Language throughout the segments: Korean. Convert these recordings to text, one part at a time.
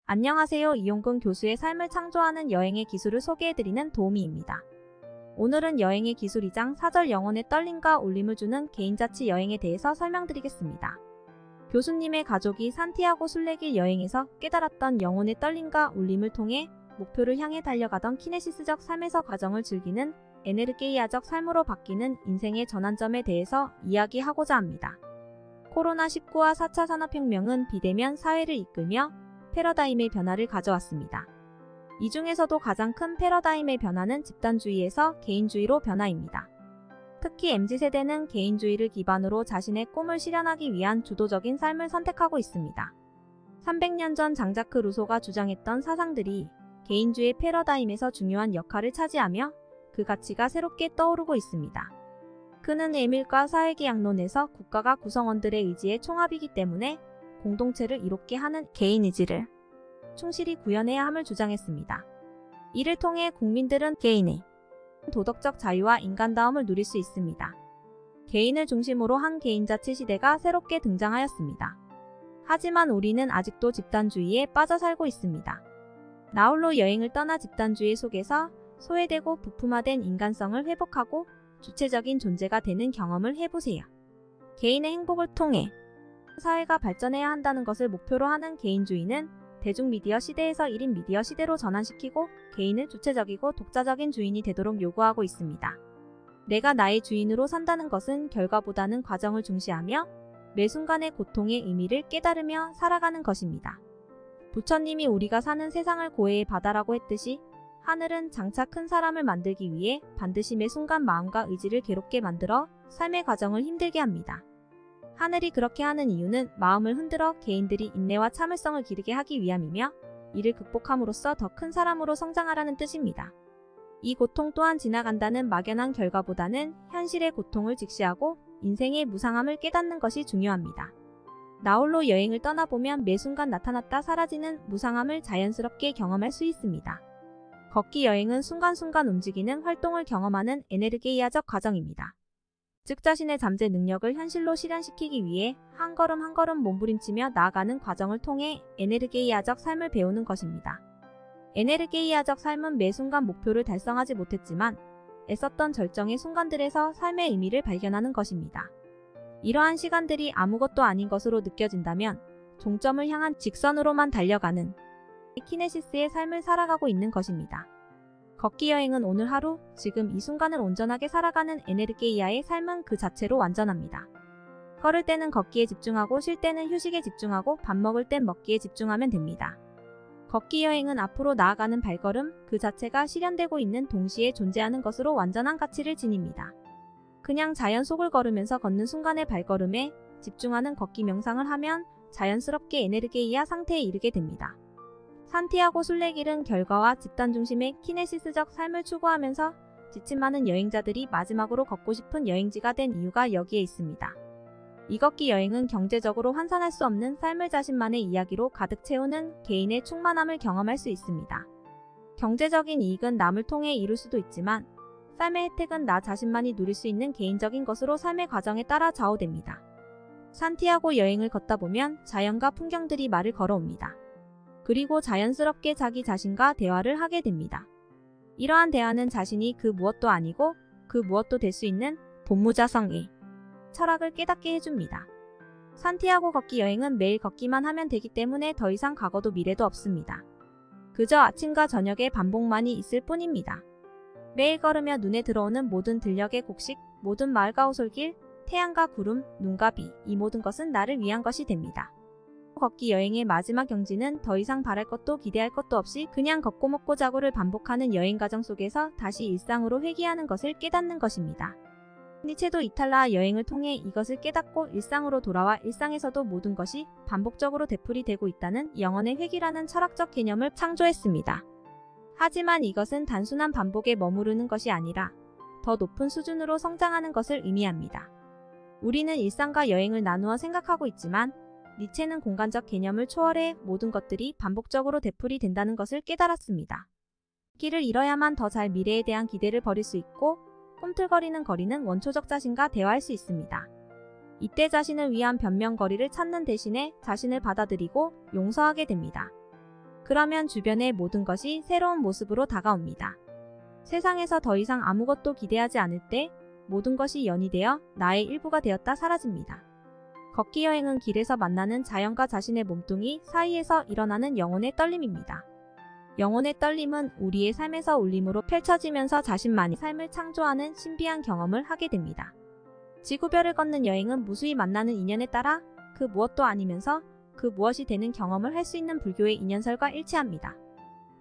안녕하세요. 이용근 교수의 삶을 창조하는 여행의 기술을 소개해드리는 도우미입니다. 오늘은 여행의 기술이장 4절 영혼의 떨림과 울림을 주는 개인자치 여행에 대해서 설명드리겠습니다. 교수님의 가족이 산티아고 순례길 여행에서 깨달았던 영혼의 떨림과 울림을 통해 목표를 향해 달려가던 키네시스적 삶에서 과정을 즐기는 에네르게이아적 삶으로 바뀌는 인생의 전환점에 대해서 이야기하고자 합니다. 코로나19와 4차 산업혁명은 비대면 사회를 이끌며 패러다임의 변화를 가져왔습니다. 이 중에서도 가장 큰 패러다임의 변화는 집단주의에서 개인주의로 변화입니다. 특히 MZ세대는 개인주의를 기반으로 자신의 꿈을 실현하기 위한 주도적인 삶을 선택하고 있습니다. 300년 전 장자크 루소가 주장했던 사상들이 개인주의 패러다임에서 중요한 역할을 차지하며 그 가치가 새롭게 떠오르고 있습니다. 그는 에밀과 사회계약론에서 국가가 구성원들의 의지의 총합이기 때문에 공동체를 이롭게 하는 개인 의지를 충실히 구현해야 함을 주장했습니다. 이를 통해 국민들은 개인의 도덕적 자유와 인간다움을 누릴 수 있습니다. 개인을 중심으로 한 개인자치 시대가 새롭게 등장하였습니다. 하지만 우리는 아직도 집단주의에 빠져 살고 있습니다. 나홀로 여행을 떠나 집단주의 속에서 소외되고 부품화된 인간성을 회복하고 주체적인 존재가 되는 경험을 해보세요. 개인의 행복을 통해 사회가 발전해야 한다는 것을 목표로 하는 개인주의는 대중미디어 시대에서 1인 미디어 시대로 전환시키고 개인을 주체적이고 독자적인 주인이 되도록 요구하고 있습니다. 내가 나의 주인으로 산다는 것은 결과보다는 과정을 중시하며 매 순간의 고통의 의미를 깨달으며 살아가는 것입니다. 부처님이 우리가 사는 세상을 고해의 바다라고 했듯이 하늘은 장차 큰 사람을 만들기 위해 반드시 매 순간 마음과 의지를 괴롭게 만들어 삶의 과정을 힘들게 합니다. 하늘이 그렇게 하는 이유는 마음을 흔들어 개인들이 인내와 참을성을 기르게 하기 위함이며 이를 극복함으로써 더 큰 사람으로 성장하라는 뜻입니다. 이 고통 또한 지나간다는 막연한 결과보다는 현실의 고통을 직시하고 인생의 무상함을 깨닫는 것이 중요합니다. 나홀로 여행을 떠나보면 매 순간 나타났다 사라지는 무상함을 자연스럽게 경험할 수 있습니다. 걷기 여행은 순간순간 움직이는 활동을 경험하는 에네르게이아적 과정입니다. 즉 자신의 잠재 능력을 현실로 실현시키기 위해 한 걸음 한 걸음 몸부림치며 나아가는 과정을 통해 에네르게이아적 삶을 배우는 것입니다. 에네르게이아적 삶은 매 순간 목표를 달성하지 못했지만 애썼던 절정의 순간들에서 삶의 의미를 발견하는 것입니다. 이러한 시간들이 아무것도 아닌 것으로 느껴진다면 종점을 향한 직선으로만 달려가는 키네시스의 삶을 살아가고 있는 것입니다. 걷기 여행은 오늘 하루, 지금 이 순간을 온전하게 살아가는 에네르게이아의 삶은 그 자체로 완전합니다. 걸을 때는 걷기에 집중하고 쉴 때는 휴식에 집중하고 밥 먹을 땐 먹기에 집중하면 됩니다. 걷기 여행은 앞으로 나아가는 발걸음 그 자체가 실현되고 있는 동시에 존재하는 것으로 완전한 가치를 지닙니다. 그냥 자연 속을 걸으면서 걷는 순간의 발걸음에 집중하는 걷기 명상을 하면 자연스럽게 에네르게이아 상태에 이르게 됩니다. 산티아고 순례길은 결과와 집단 중심의 키네시스적 삶을 추구하면서 지친 많은 여행자들이 마지막으로 걷고 싶은 여행지가 된 이유가 여기에 있습니다. 이 걷기 여행은 경제적으로 환산할 수 없는 삶을 자신만의 이야기로 가득 채우는 개인의 충만함을 경험할 수 있습니다. 경제적인 이익은 남을 통해 이룰 수도 있지만 삶의 혜택은 나 자신만이 누릴 수 있는 개인적인 것으로 삶의 과정에 따라 좌우됩니다. 산티아고 여행을 걷다 보면 자연과 풍경들이 말을 걸어옵니다. 그리고 자연스럽게 자기 자신과 대화를 하게 됩니다. 이러한 대화는 자신이 그 무엇도 아니고 그 무엇도 될 수 있는 본무자성의 철학을 깨닫게 해줍니다. 산티아고 걷기 여행은 매일 걷기만 하면 되기 때문에 더 이상 과거도 미래도 없습니다. 그저 아침과 저녁의 반복만이 있을 뿐입니다. 매일 걸으며 눈에 들어오는 모든 들녘의 곡식, 모든 마을과 오솔길, 태양과 구름, 눈과 비, 이 모든 것은 나를 위한 것이 됩니다. 걷기 여행의 마지막 경지는 더 이상 바랄 것도 기대할 것도 없이 그냥 걷고 먹고 자고를 반복하는 여행 과정 속에서 다시 일상으로 회귀하는 것을 깨닫는 것입니다. 니체도 이탈라 여행을 통해 이것을 깨닫고 일상으로 돌아와 일상에서도 모든 것이 반복적으로 되풀이되고 있다는 영혼의 회귀라는 철학적 개념을 창조했습니다. 하지만 이것은 단순한 반복에 머무르는 것이 아니라 더 높은 수준으로 성장하는 것을 의미합니다. 우리는 일상과 여행을 나누어 생각하고 있지만 니체는 공간적 개념을 초월해 모든 것들이 반복적으로 되풀이된다는 것을 깨달았습니다. 길을 잃어야만 더 잘 미래에 대한 기대를 버릴 수 있고 꿈틀거리는 거리는 원초적 자신과 대화할 수 있습니다. 이때 자신을 위한 변명거리를 찾는 대신에 자신을 받아들이고 용서하게 됩니다. 그러면 주변의 모든 것이 새로운 모습으로 다가옵니다. 세상에서 더 이상 아무것도 기대하지 않을 때 모든 것이 연이 되어 나의 일부가 되었다 사라집니다. 걷기 여행은 길에서 만나는 자연과 자신의 몸뚱이 사이에서 일어나는 영혼의 떨림입니다. 영혼의 떨림은 우리의 삶에서 울림으로 펼쳐지면서 자신만의 삶을 창조하는 신비한 경험을 하게 됩니다. 지구별을 걷는 여행은 무수히 만나는 인연에 따라 그 무엇도 아니면서 그 무엇이 되는 경험을 할 수 있는 불교의 인연설과 일치합니다.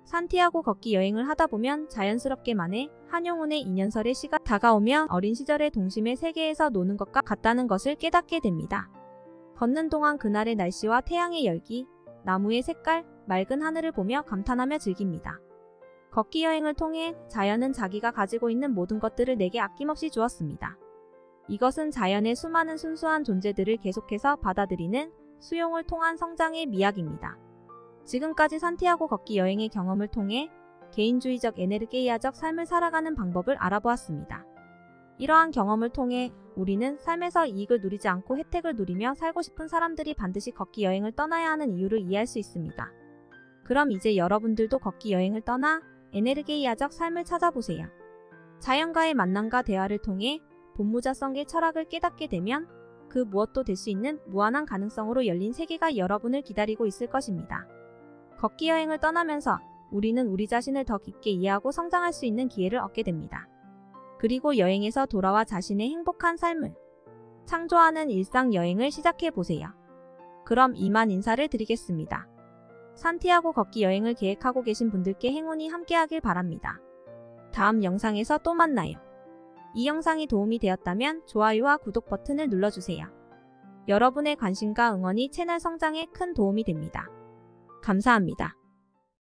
산티아고 걷기 여행을 하다 보면 자연스럽게 만해 한용운의 인연설의 시가 다가오며 어린 시절의 동심의 세계에서 노는 것과 같다는 것을 깨닫게 됩니다. 걷는 동안 그날의 날씨와 태양의 열기, 나무의 색깔, 맑은 하늘을 보며 감탄하며 즐깁니다. 걷기 여행을 통해 자연은 자기가 가지고 있는 모든 것들을 내게 아낌없이 주었습니다. 이것은 자연의 수많은 순수한 존재들을 계속해서 받아들이는 수용을 통한 성장의 미학입니다. 지금까지 산티아고 걷기 여행의 경험을 통해 개인주의적 에네르게이아적 삶을 살아가는 방법을 알아보았습니다. 이러한 경험을 통해 우리는 삶에서 이익을 누리지 않고 혜택을 누리며 살고 싶은 사람들이 반드시 걷기 여행을 떠나야 하는 이유를 이해할 수 있습니다. 그럼 이제 여러분들도 걷기 여행을 떠나 에네르게이아적 삶을 찾아보세요. 자연과의 만남과 대화를 통해 본무자성의 철학을 깨닫게 되면 그 무엇도 될 수 있는 무한한 가능성으로 열린 세계가 여러분을 기다리고 있을 것입니다. 걷기 여행을 떠나면서 우리는 우리 자신을 더 깊게 이해하고 성장할 수 있는 기회를 얻게 됩니다. 그리고 여행에서 돌아와 자신의 행복한 삶을 창조하는 일상 여행을 시작해 보세요. 그럼 이만 인사를 드리겠습니다. 산티아고 걷기 여행을 계획하고 계신 분들께 행운이 함께하길 바랍니다. 다음 영상에서 또 만나요. 이 영상이 도움이 되었다면 좋아요와 구독 버튼을 눌러주세요. 여러분의 관심과 응원이 채널 성장에 큰 도움이 됩니다. 감사합니다.